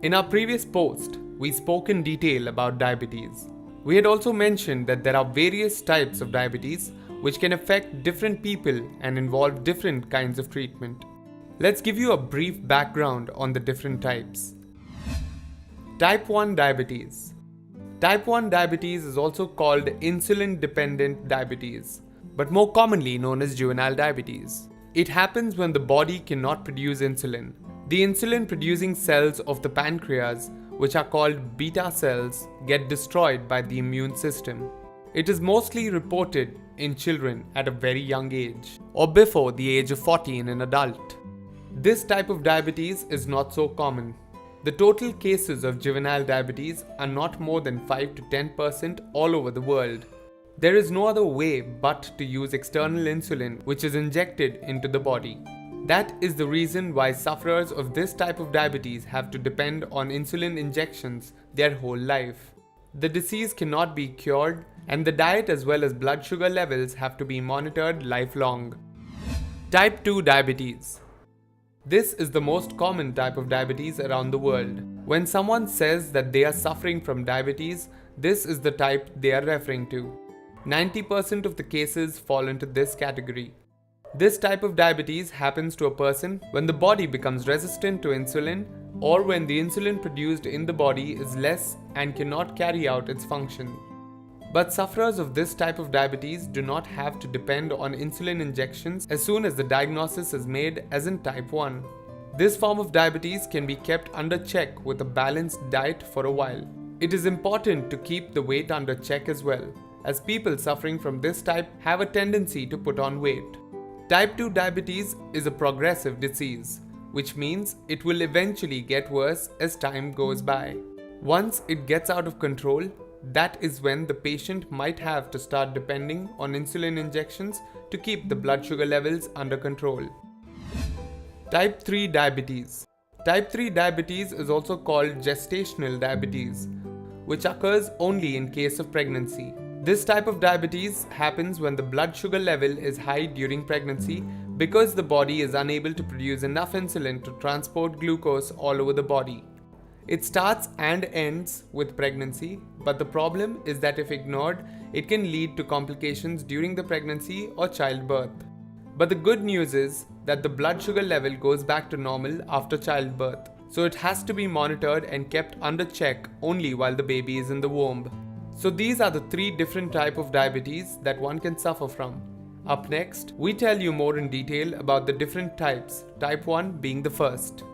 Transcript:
In our previous post, we spoke in detail about diabetes. We had also mentioned that there are various types of diabetes which can affect different people and involve different kinds of treatment. Let's give you a brief background on the different types. Type 1 diabetes. Type 1 diabetes is also called insulin-dependent diabetes, but more commonly known as juvenile diabetes. It happens when the body cannot produce insulin. The insulin-producing cells of the pancreas, which are called beta cells, get destroyed by the immune system. It is mostly reported in children at a very young age, or before the age of 40 in an adult. This type of diabetes is not so common. The total cases of juvenile diabetes are not more than 5 to 10% all over the world. There is no other way but to use external insulin, which is injected into the body. That is the reason why sufferers of this type of diabetes have to depend on insulin injections their whole life. The disease cannot be cured, and the diet as well as blood sugar levels have to be monitored lifelong. Type 2 diabetes. This is the most common type of diabetes around the world. When someone says that they are suffering from diabetes, this is the type they are referring to. 90% of the cases fall into this category. This type of diabetes happens to a person when the body becomes resistant to insulin, or when the insulin produced in the body is less and cannot carry out its function. But sufferers of this type of diabetes do not have to depend on insulin injections as soon as the diagnosis is made, as in type 1. This form of diabetes can be kept under check with a balanced diet for a while. It is important to keep the weight under check as well, as people suffering from this type have a tendency to put on weight. Type 2 diabetes is a progressive disease, which means it will eventually get worse as time goes by. Once it gets out of control, that is when the patient might have to start depending on insulin injections to keep the blood sugar levels under control. Type 3 diabetes. Type 3 diabetes is also called gestational diabetes, which occurs only in case of pregnancy. This type of diabetes happens when the blood sugar level is high during pregnancy because the body is unable to produce enough insulin to transport glucose all over the body. It starts and ends with pregnancy, but the problem is that if ignored, it can lead to complications during the pregnancy or childbirth. But the good news is that the blood sugar level goes back to normal after childbirth, so it has to be monitored and kept under check only while the baby is in the womb. So these are the 3 different types of diabetes that one can suffer from. Up next, we tell you more in detail about the different types, type 1 being the first.